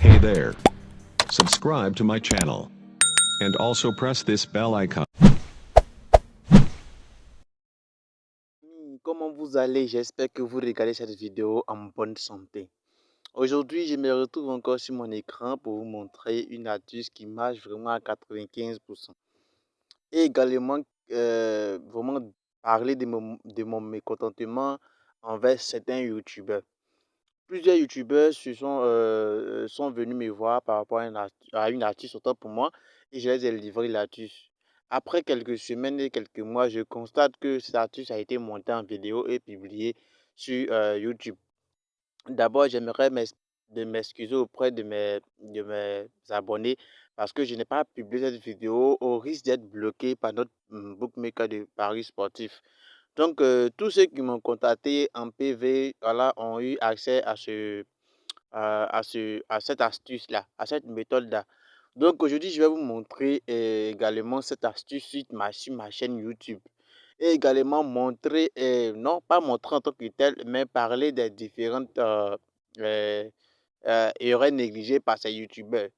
Hey there. Subscribe to my channel. And also press this bell icon. Comment vous allez? J'espère que vous regardez cette vidéo en bonne santé. Aujourd'hui, je me retrouve encore sur mon écran pour vous montrer une astuce qui marche vraiment à 95%. Et également, vraiment parler de mon mécontentement envers certains youtubeurs. Plusieurs youtubeurs sont venus me voir par rapport à une astuce autant pour moi et je les ai livré l'astuce. Après quelques semaines et quelques mois, je constate que cette astuce a été montée en vidéo et publiée sur YouTube. D'abord, j'aimerais m'excuser auprès de mes abonnés parce que je n'ai pas publié cette vidéo au risque d'être bloqué par notre bookmaker de paris sportifs. Donc, tous ceux qui m'ont contacté en PV, voilà, ont eu accès à cette astuce-là, à cette méthode-là. Donc, aujourd'hui, je vais vous montrer également cette astuce sur ma chaîne YouTube. Et également montrer, non pas montrer en tant que tel, mais parler des différentes erreurs négligées par ces youtubeurs.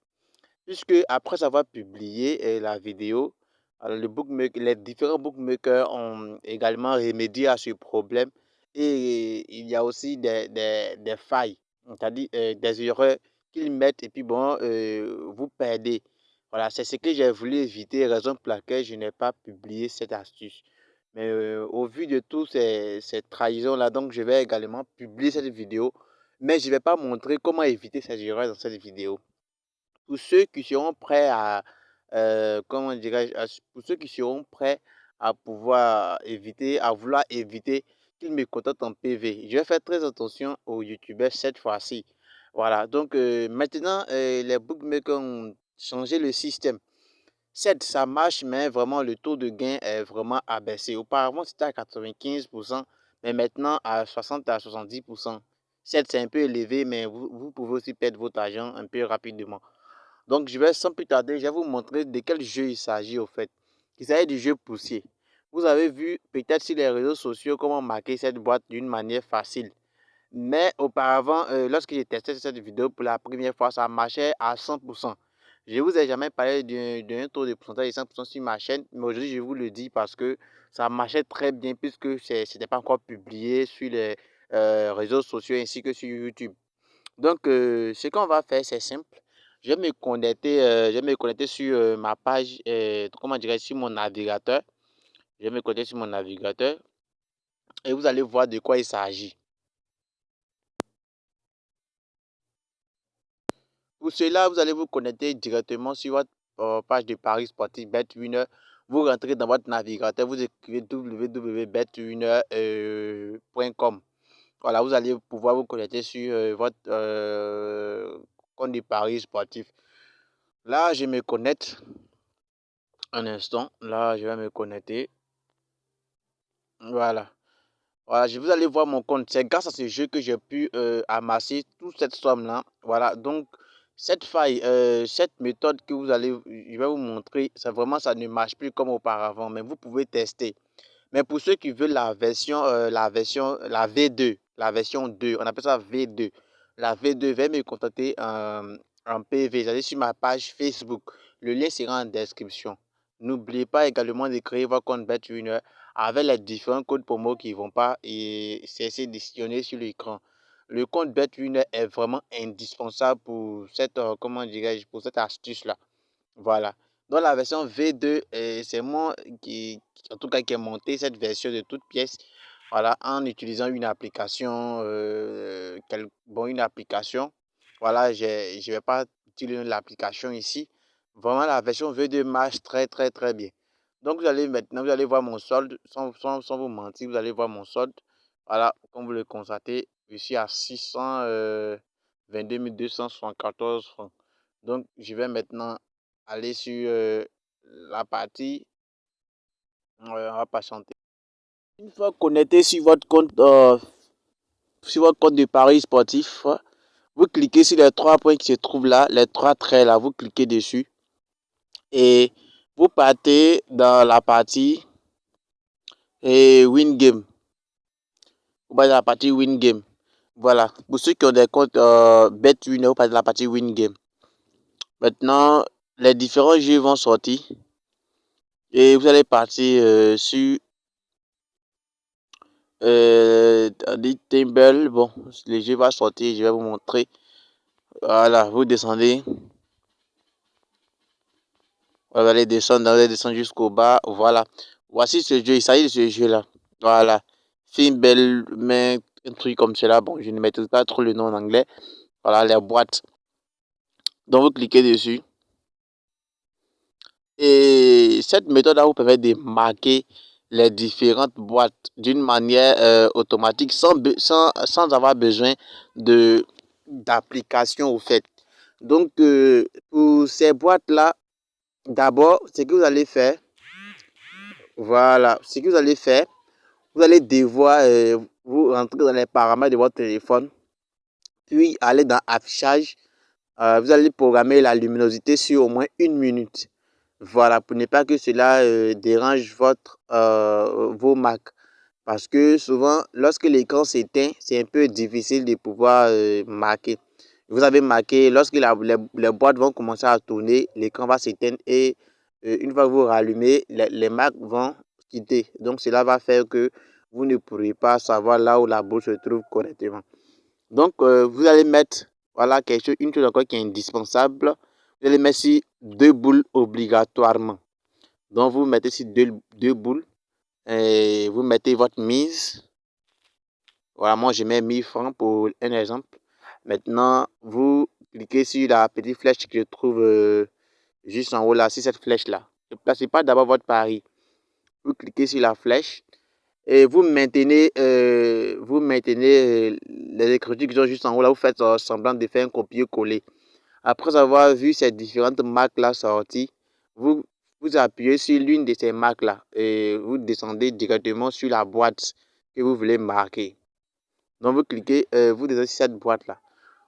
Puisque après avoir publié la vidéo, les différents bookmakers ont également remédié à ce problème et il y a aussi des failles, c'est-à-dire des erreurs qu'ils mettent et puis bon, vous perdez. Voilà, c'est ce que j'ai voulu éviter, raison pour laquelle je n'ai pas publié cette astuce. Mais au vu de toutes ces trahisons-là, donc je vais également publier cette vidéo, mais je ne vais pas montrer comment éviter ces erreurs dans cette vidéo. Pour ceux qui seront prêts à, comment dirais-je, pour ceux qui seront prêts à pouvoir éviter, à vouloir éviter qu'ils me contactent en PV, je vais faire très attention aux youtubeurs cette fois-ci. Voilà, donc maintenant, les bookmakers ont changé le système. Certes, ça marche, mais vraiment, le taux de gain est vraiment abaissé. Auparavant, c'était à 95%, mais maintenant, à 60 à 70%. Certes, c'est un peu élevé, mais vous pouvez aussi perdre votre argent un peu rapidement. Donc, je vais sans plus tarder, je vais vous montrer de quel jeu il s'agit au fait. Il s'agit du jeu poussier. Vous avez vu peut-être sur les réseaux sociaux comment marquer cette boîte d'une manière facile. Mais auparavant, lorsque j'ai testé cette vidéo pour la première fois, ça marchait à 100%. Je ne vous ai jamais parlé d'un taux de pourcentage de 100% sur ma chaîne, mais aujourd'hui, je vous le dis parce que ça marchait très bien puisque ce n'était pas encore publié sur les réseaux sociaux ainsi que sur YouTube. Donc, ce qu'on va faire, c'est simple. Je vais me connecter sur ma page, comment dirais-je, sur mon navigateur. Je vais me connecter sur mon navigateur et vous allez voir de quoi il s'agit. Pour cela, vous allez vous connecter directement sur votre page de paris sportif BetWinner. Vous rentrez dans votre navigateur, vous écrivez www.betwinner.com. Voilà, vous allez pouvoir vous connecter sur votre compte de paris sportif. Là, je me connecte. Un instant, là, je vais me connecter. Voilà. Voilà, vous allez voir mon compte. C'est grâce à ce jeu que j'ai pu amasser toute cette somme-là. Voilà, donc cette faille, cette méthode que je vais vous montrer, c'est vraiment, ça ne marche plus comme auparavant, mais vous pouvez tester. Mais pour ceux qui veulent la V2, la version 2, on appelle ça V2. La V2, veuillez me contacter en PV, allez sur ma page Facebook. Le lien sera en description. N'oubliez pas également de créer votre compte BetWinner avec les différents codes promo qui ne vont pas cesser de sillonner sur l'écran. Le compte BetWinner est vraiment indispensable pour comment dirais-je, pour cette astuce-là. Voilà. Dans la version V2, c'est moi en tout cas, qui ai monté cette version de toute pièce. Voilà, en utilisant une application, une application. Voilà, je ne vais pas utiliser l'application ici. Vraiment, la version V2 marche très, très, très bien. Donc, vous allez voir mon solde, sans vous mentir, vous allez voir mon solde. Voilà, comme vous le constatez, je suis à 622 274 francs. Donc, je vais maintenant aller sur la partie, on va patienter. Une fois connecté sur votre compte de paris sportif, vous cliquez sur les trois points qui se trouvent là, les trois traits là, vous cliquez dessus et vous partez dans la partie Win Game. Vous partez dans la partie Win Game. Voilà, pour ceux qui ont des comptes BetWinner ou pas de la partie WinGame. Maintenant, les différents jeux vont sortir et vous allez partir sur Table. Bon, le jeu va sortir, je vais vous montrer. Voilà, vous descendez. Vous allez descendre jusqu'au bas. Voilà, voici ce jeu, il s'agit de ce jeu-là. Voilà, Belle, mais un truc comme cela. Bon, je ne maîtrise pas trop le nom en anglais. Voilà, les boîtes. Donc, vous cliquez dessus. Et cette méthode-là vous permet de marquer les différentes boîtes d'une manière automatique sans avoir besoin d'application au fait. Donc, pour ces boîtes-là, d'abord, ce que vous allez faire, voilà, ce que vous allez faire, vous allez devoir vous rentrer dans les paramètres de votre téléphone, puis aller dans affichage. Vous allez programmer la luminosité sur au moins 1 minute. Voilà, pour ne pas que cela dérange vos Mac. Parce que souvent, lorsque l'écran s'éteint, c'est un peu difficile de pouvoir marquer. Vous avez marqué, lorsque les boîtes vont commencer à tourner, l'écran va s'éteindre et une fois que vous rallumez, les Mac vont quitter. Donc, cela va faire que vous ne pourrez pas savoir là où la boule se trouve correctement. Donc, vous allez mettre, voilà, une chose encore qui est indispensable. Vous allez mettre ici 2 boules obligatoirement. Donc, vous mettez ici deux boules et vous mettez votre mise. Voilà, moi, je mets 1000 francs pour un exemple. Maintenant, vous cliquez sur la petite flèche que je trouve juste en haut là, sur cette flèche-là. Ne placez pas d'abord votre pari. Vous cliquez sur la flèche et vous maintenez les écritures qui sont juste en haut là. Vous faites semblant de faire un copier-coller. Après avoir vu ces différentes marques là sorties, vous appuyez sur l'une de ces marques là et vous descendez directement sur la boîte que vous voulez marquer. Donc vous cliquez, vous descendez sur cette boîte là.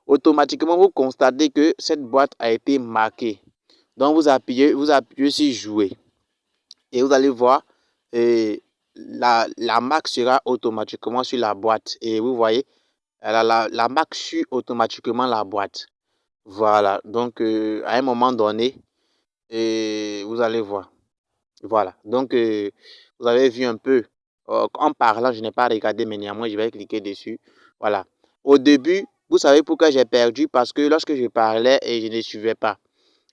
Automatiquement, vous constatez que cette boîte a été marquée. Donc vous appuyez sur jouer et vous allez voir la marque sera automatiquement sur la boîte et vous voyez la marque suit automatiquement la boîte. Voilà, donc à un moment donné, vous allez voir. Voilà, donc vous avez vu un peu. En parlant, je n'ai pas regardé, mais néanmoins, je vais cliquer dessus. Voilà. Au début, vous savez pourquoi j'ai perdu? Parce que lorsque je parlais et je ne suivais pas.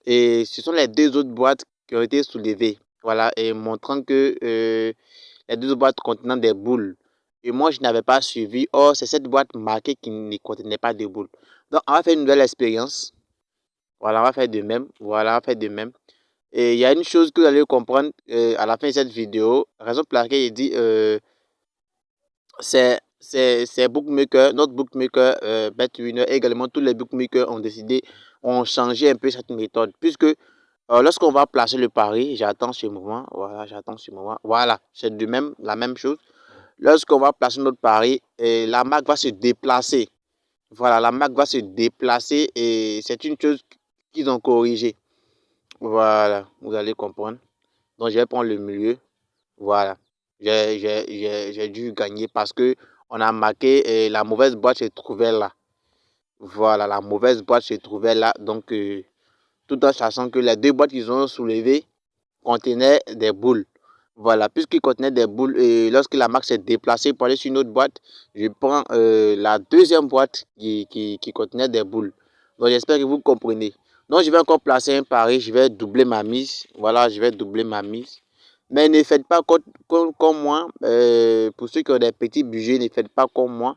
Et ce sont les deux autres boîtes qui ont été soulevées. Voilà, et montrant que les deux boîtes contenant des boules. Et moi, je n'avais pas suivi. Or, c'est cette boîte marquée qui ne contenait pas de boules. Donc, on va faire une nouvelle expérience. Voilà, on va faire de même. Voilà, on va faire de même. Et il y a une chose que vous allez comprendre à la fin de cette vidéo. Raison pour laquelle il dit c'est bookmaker, notre bookmaker BetWinner, également tous les bookmakers ont changé un peu cette méthode. Puisque lorsqu'on va placer le pari, j'attends ce moment. Voilà, j'attends ce moment. Voilà, c'est de même la même chose. Lorsqu'on va placer notre pari, la marque va se déplacer. Voilà, la marque va se déplacer et c'est une chose qu'ils ont corrigée. Voilà, vous allez comprendre. Donc, je vais prendre le milieu. Voilà. J'ai dû gagner parce que on a marqué la mauvaise boîte se trouvait là. Voilà, la mauvaise boîte se trouvait là. Donc, tout en sachant que les deux boîtes qu'ils ont soulevées contenaient des boules. Voilà, puisqu'ils contenaient des boules, et lorsque la marque s'est déplacée pour aller sur une autre boîte, je prends la deuxième boîte qui contenait des boules. Donc, j'espère que vous comprenez. Donc, je vais encore placer un pari, je vais doubler ma mise. Voilà, je vais doubler ma mise. Mais ne faites pas comme moi. Pour ceux qui ont des petits budgets, ne faites pas comme moi.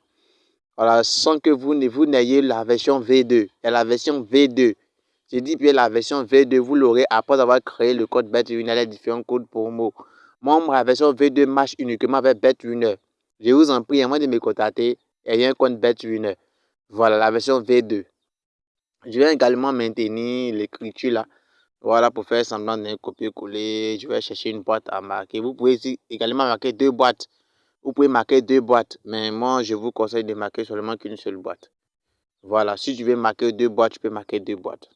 Voilà, sans que vous n'ayez la version V2. Et la version V2. J'ai dit bien la version V2, vous l'aurez après avoir créé le code BetWinner, les différents codes promo. Moi, la version V2 marche uniquement avec BetWinner. Je vous en prie, avant de me contacter, il y a un compte BetWinner. Voilà, la version V2. Je vais également maintenir l'écriture là. Voilà, pour faire semblant d'un copier-coller, je vais chercher une boîte à marquer. Vous pouvez également marquer deux boîtes. Vous pouvez marquer deux boîtes, mais moi, je vous conseille de marquer seulement qu'une seule boîte. Voilà, si tu veux marquer deux boîtes, tu peux marquer deux boîtes.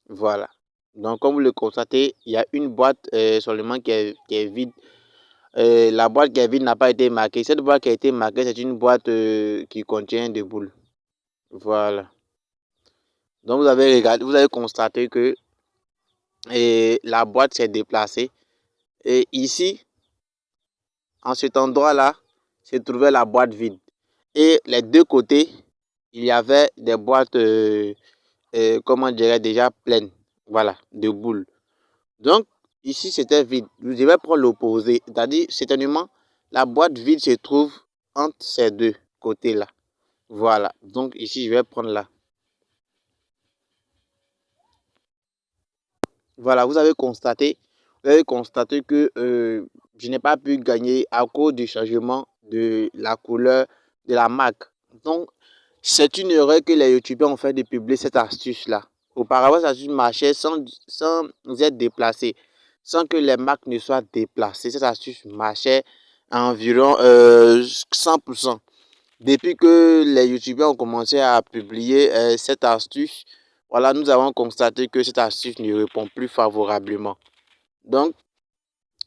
Voilà. Donc, comme vous le constatez, il y a une boîte seulement qui est vide. la boîte qui est vide n'a pas été marquée. Cette boîte qui a été marquée, c'est une boîte qui contient des boules. Voilà. Donc vous avez regardé, vous avez constaté que la boîte s'est déplacée. Et ici, en cet endroit-là, se trouvait la boîte vide. Et les deux côtés, il y avait des boîtes, comment dirais déjà pleines, voilà, de boules. Donc, ici, c'était vide. Je vais prendre l'opposé, c'est-à-dire, certainement, la boîte vide se trouve entre ces deux côtés-là. Voilà, donc ici, je vais prendre là. Voilà, vous avez constaté que je n'ai pas pu gagner à cause du changement de la couleur de la marque. Donc, c'est une erreur que les youtubeurs ont fait de publier cette astuce-là. Auparavant, cette astuce marchait sans être déplacé, sans que les marques ne soient déplacées. Cette astuce marchait à environ 100%. Depuis que les youtubeurs ont commencé à publier cette astuce, voilà, nous avons constaté que cette astuce ne répond plus favorablement. Donc,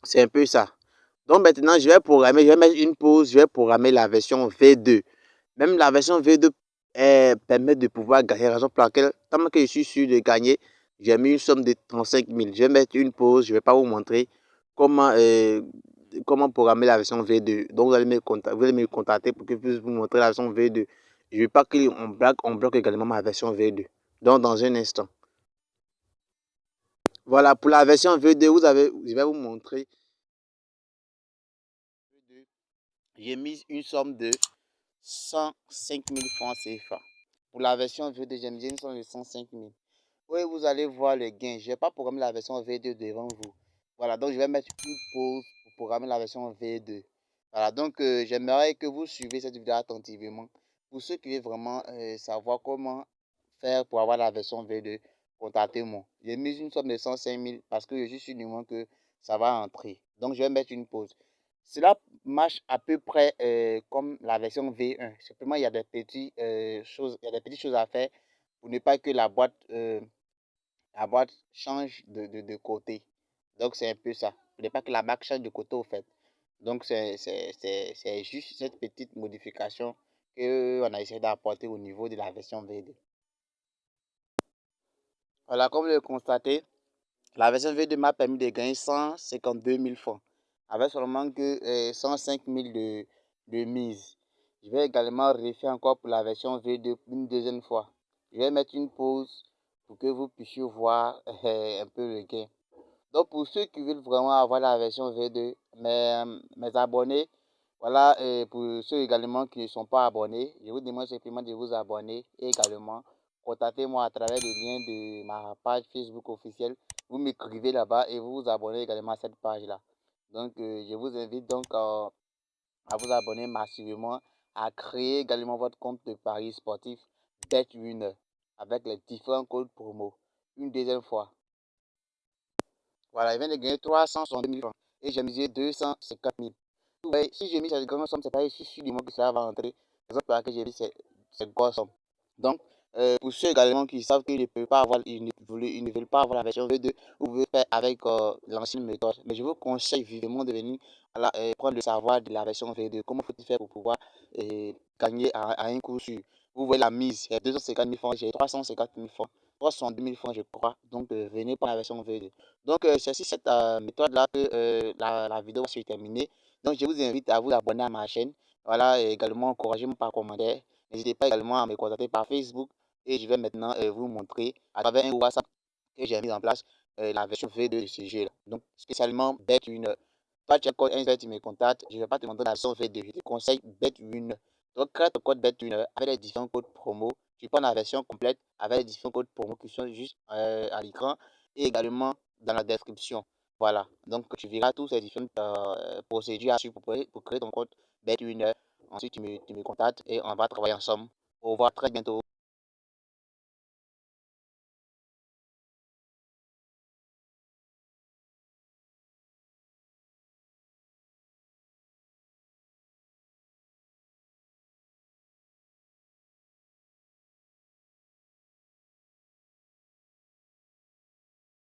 c'est un peu ça. Donc maintenant, je vais mettre une pause, je vais programmer la version V2. Même la version V2 permet de pouvoir gagner, raison pour laquelle, tant que je suis sûr de gagner, j'ai mis une somme de 35 000. Je vais mettre une pause, je ne vais pas vous montrer comment, comment programmer la version V2. Donc vous allez me contacter pour que je puisse vous montrer la version V2. Je ne veux pas qu'on bloque également ma version V2. Donc dans un instant. Voilà, pour la version V2, je vais vous montrer. J'ai mis une somme de 105 000 francs CFA. Pour la version V2, j'ai mis une somme de 105 000. Oui, vous allez voir le gain. Je n'ai pas programmé la version V2 devant vous. Voilà, donc je vais mettre une pause pour programmer la version V2. Voilà, donc j'aimerais que vous suivez cette vidéo attentivement. Pour ceux qui veulent vraiment savoir comment faire pour avoir la version V2, contactez-moi. J'ai mis une somme de 105 000 parce que je suis sûr du moins que ça va entrer. Donc je vais mettre une pause. Cela marche à peu près comme la version V1. Simplement, il y a des petites choses à faire pour ne pas que la boîte change de côté. Donc, c'est un peu ça. Pour ne pas que la marque change de côté au fait. Donc, c'est juste cette petite modification qu'on a essayé d'apporter au niveau de la version V2. Voilà, comme vous le constatez, la version V2 m'a permis de gagner 152 000 francs avec seulement que 105 000 de mise. Je vais également refaire encore pour la version V2 une deuxième fois. Je vais mettre une pause pour que vous puissiez voir un peu le gain. Donc pour ceux qui veulent vraiment avoir la version V2, mes abonnés, voilà, pour ceux également qui ne sont pas abonnés, je vous demande simplement de vous abonner et également contactez-moi à travers le lien de ma page Facebook officielle. Vous m'écrivez là-bas et vous vous abonnez également à cette page-là. Donc je vous invite donc à vous abonner massivement, à créer également votre compte de paris sportif BetWinner avec les différents codes promo. Une deuxième fois. Voilà, il vient de gagner 362 000 francs et j'ai misé 250 000. Ouais, si j'ai mis cette grande somme, c'est pas ici sur du moment que ça va rentrer. Les autres que j'ai mis cette grosse somme. Donc, pour ceux également qui savent qu'ils ne peuvent pas avoir, ils ne veulent pas avoir la version V2, vous pouvez faire avec l'ancienne méthode. Mais je vous conseille vivement de venir prendre le savoir de la version V2. Comment faut-il faire pour pouvoir gagner à un coup sûr. Vous voyez la mise, c'est 250 000 francs, j'ai 350 000 francs, 362 000 francs, je crois. Donc, venez prendre la version V2. Donc, c'est sur cette méthode-là que la vidéo va se terminer. Donc, je vous invite à vous abonner à ma chaîne. Voilà, et également, encouragez-moi par commentaire. N'hésitez pas également à me contacter par Facebook. Et je vais maintenant vous montrer à travers un WhatsApp que j'ai mis en place la version V2 de ce jeu-là. Donc, spécialement BetWinner. Toi, tu as code 1, tu me contactes. Je ne vais pas te montrer la version V2. Je te conseille BetWinner. Donc, crée ton code BetWinner avec les différents codes promo. Tu prends la version complète avec les différents codes promo qui sont juste à l'écran et également dans la description. Voilà, donc tu verras toutes ces différentes procédures à suivre pour créer ton compte BetWinner. Ensuite, tu me contactes et on va travailler ensemble. Au revoir, très bientôt.